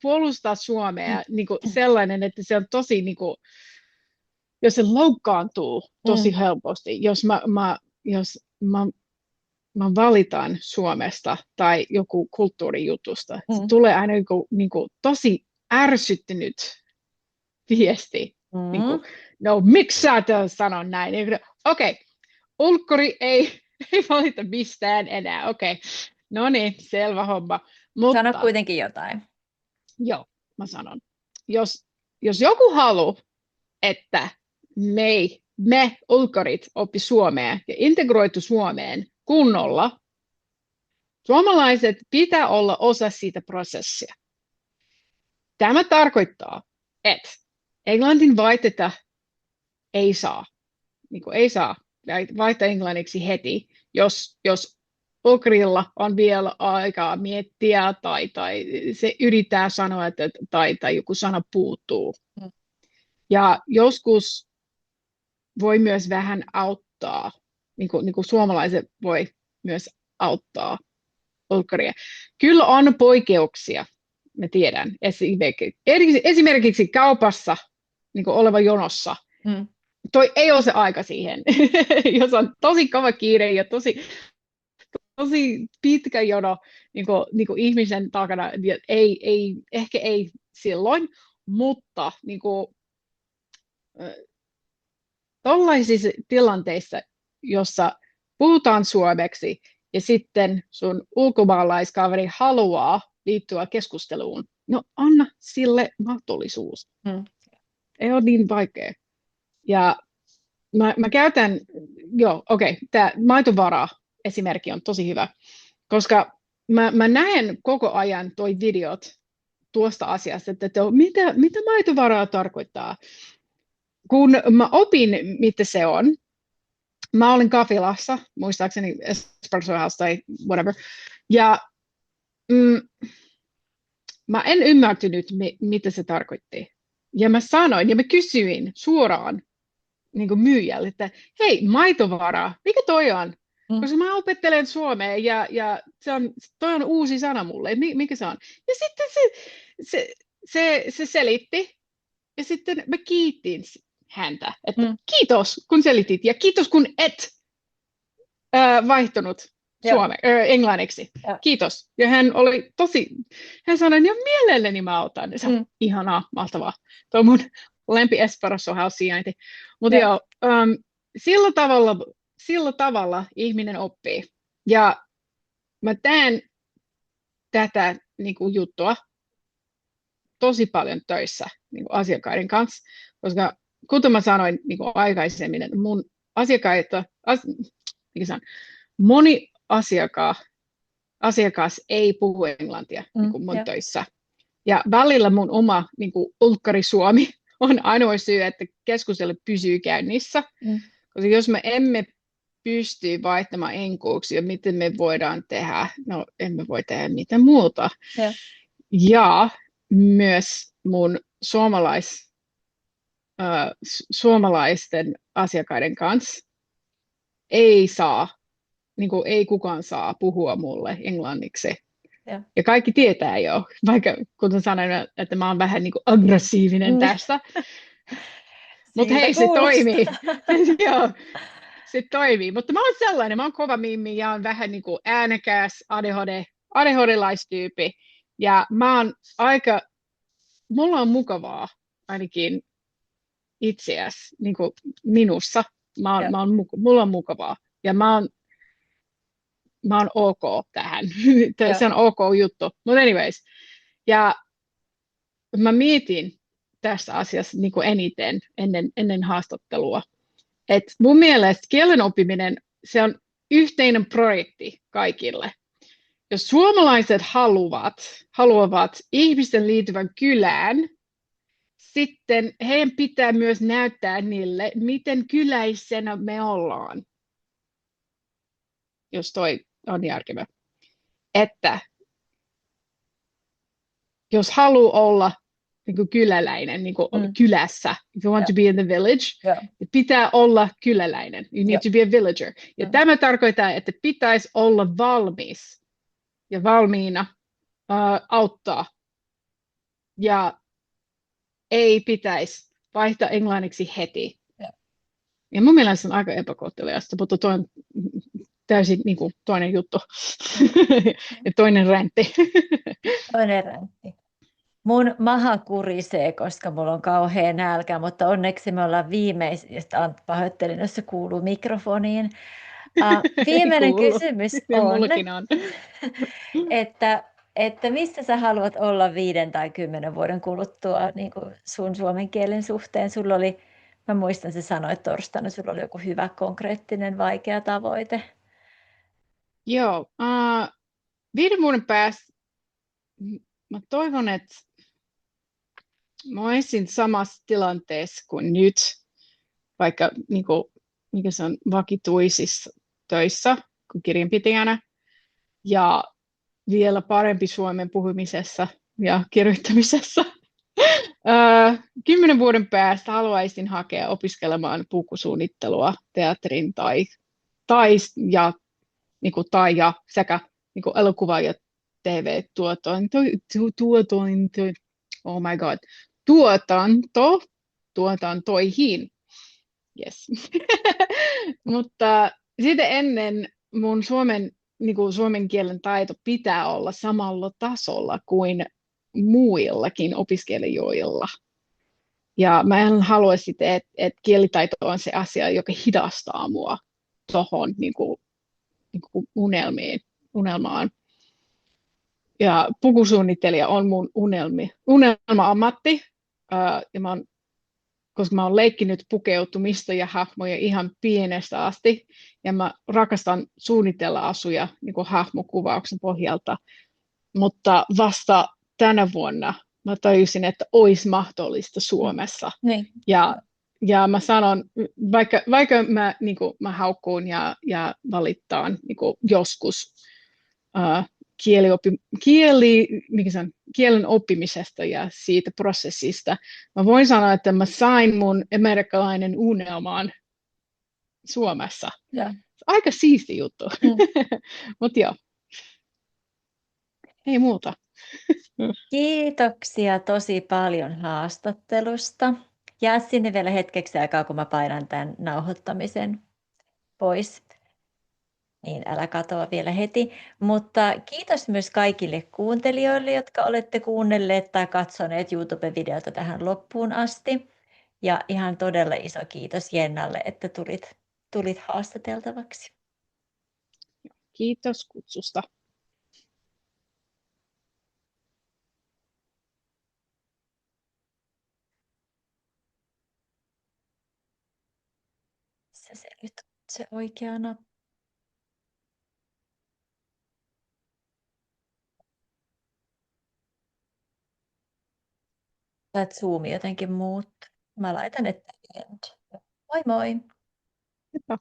puolustaa Suomea niinku sellainen, että se on tosi, niinku, jos se loukkaantuu tosi helposti, jos mä valitan Suomesta tai joku kulttuurijutusta, se tulee aina niinku tosi ärsyttynyt viesti. Niinku, no, miksi sä sanon näin? Okei, ulkkuri ei valita mistään enää. Okei, no niin, selvä homma. Mutta, sano kuitenkin jotain. Joo, mä sanon. Jos joku haluaa, että me ulkkarit oppi suomea ja integroitu Suomeen kunnolla, suomalaiset pitää olla osa siitä prosessia. Tämä tarkoittaa, että englantin vaihteta ei saa vaihtaa englanniksi heti, jos ulkkarilla on vielä aikaa miettiä tai se yrittää sanoa, tai joku sana puuttuu. Ja joskus voi myös vähän auttaa, niin kuin suomalaiset voi myös auttaa ulkkaria. Kyllä on poikkeuksia, mä tiedän. Esimerkiksi kaupassa niin kuin oleva jonossa. Toi ei ole se aika siihen, jos on tosi kova kiire ja tosi pitkä jono niin kuin ihmisen takana. Ehkä ei silloin, mutta niin kuin, tollaisissa tilanteissa, jossa puhutaan suomeksi ja sitten sun ulkomaalaiskaveri haluaa liittyä keskusteluun, no anna sille mahdollisuus. Ei ole niin vaikea. Ja mä käytän, tämä maitovara-esimerkki on tosi hyvä, koska mä näen koko ajan toi videot tuosta asiasta, että mitä maitovaraa tarkoittaa. Kun mä opin, mitä se on, mä olin kahvilassa, muistaakseni Espresso House tai whatever, ja mä en ymmärtänyt, mitä se tarkoitti. Ja mä sanoin, ja mä kysyin suoraan niin kuin myyjälle, että hei, maitovara, mikä toi on? Koska mä opettelen suomea ja toi on uusi sana mulle, mikä se on? Ja sitten se selitti, ja sitten mä kiitin häntä, että kiitos kun selitit, ja kiitos kun et vaihtunut englanniksi. Ja. Kiitos. Ja hän sanoi, että mielelläni mä otan. Se on ihanaa, mahtavaa. Tuo on mun lempi Espresso House sijainti. Mutta joo, sillä tavalla ihminen oppii. Ja mä teen tätä niin kuin juttua tosi paljon töissä niin kuin asiakkaiden kanssa, koska kuten mä sanoin niin kuin aikaisemmin, että mun asiakkaita, moni asiakas ei puhu englantia niin kuin mun töissä. Ja välillä mun oma niin kuin ulkkarisuomi on ainoa syy, että keskustelu pysyy käynnissä. Koska jos me emme pysty vaihtamaan enkuuksia, miten me voidaan tehdä? No, emme voi tehdä mitään muuta. Ja myös mun suomalaisten asiakkaiden kanssa ei kukaan saa puhua mulle englanniksi. Ja kaikki tietää jo, vaikka kuten sanoin, että mä oon vähän niin kuin aggressiivinen tästä. Mutta hei, se toimii. Joo, se toimii. Mutta mä oon sellainen, mä oon kova mimmi ja oon vähän niin kuin äänekäs ADHD-laistyyppi. Ja mulla on mukavaa ainakin itseäsi, niin kuin minussa. Mulla on mukavaa. Ja mä oon ok tähän. Se on ok juttu. Mutta anyways. Ja mä mietin tästä asiasta niin kuin eniten ennen haastattelua. Et mun mielestä kielen oppiminen, se on yhteinen projekti kaikille. Jos suomalaiset haluavat ihmisten liittyvän kylään, sitten heidän pitää myös näyttää niille, miten kyläisenä me ollaan. Jos toi on järkevä. Että jos haluaa olla niin kuin kyläläinen, niin kuin kylässä, if you want to be in the village, pitää olla kyläläinen. You need to be a villager. Ja tämä tarkoittaa, että pitäisi olla valmis ja valmiina auttaa. Ja ei pitäisi vaihtaa englanniksi heti. Ja mun mielestä se on aika epäkohteliasta, mutta toi on täysin niin kuin toinen juttu. Ja toinen räntti. Toinen räntti. Mun maha kurisee, koska mulla on kauhea nälkä, mutta onneksi me ollaan viimeistä. Pahoittelin, jos se kuuluu mikrofoniin. Viimeinen kysymys on, että missä sä haluat olla 5 tai 10 vuoden kuluttua niin kuin sun suomen kielen suhteen? Mä muistan, sä sanoit torstaina, sulla oli joku hyvä, konkreettinen, vaikea tavoite. Joo, 5 vuoden päästä mä toivon, että mä olisin samassa tilanteessa kuin nyt, vaikka niin kuin, mikä se on, vakituisissa töissä kuin kirjanpitäjänä ja vielä parempi suomen puhumisessa ja kirjoittamisessa. 10 vuoden päästä haluaisin hakea opiskelemaan pukusuunnittelua, teatterin sekä niin kuin elokuva- ja tuotantoihin. Yes. Mutta sitten ennen mun suomen kielen taito pitää olla samalla tasolla kuin muillakin opiskelijoilla. Ja mä en halua sitten, että kielitaito on se asia, joka hidastaa mua tuohon niin kuin unelmaan. Ja pukusuunnittelija on mun unelma-ammatti, koska mä oon leikkinyt pukeutumista ja hahmoja ihan pienestä asti, ja mä rakastan suunnitella asuja niin kuin hahmokuvauksen pohjalta, mutta vasta tänä vuonna mä tajusin, että olisi mahdollista Suomessa. Niin. Ja ja mä sanon, vaikka mä, niin kuin, mä haukkuun ja valittaan niin kuin joskus uh, kielen oppimisesta ja siitä prosessista, mä voin sanoa, että mä sain mun amerikkalainen unelmaan Suomessa. Ja. Aika siisti juttu. Mutta joo, ei muuta. Kiitoksia tosi paljon haastattelusta. Jää sinne vielä hetkeksi aikaa, kun mä painan tämän nauhoittamisen pois. Niin älä katoa vielä heti. Mutta kiitos myös kaikille kuuntelijoille, jotka olette kuunnelleet tai katsoneet YouTube-videota tähän loppuun asti. Ja ihan todella iso kiitos Jennalle, että tulit haastateltavaksi. Kiitos kutsusta. Se nyt se oikea nappi. Tai Zoom jotenkin muut. Mä laitan, että end. Moi moi! Heippa.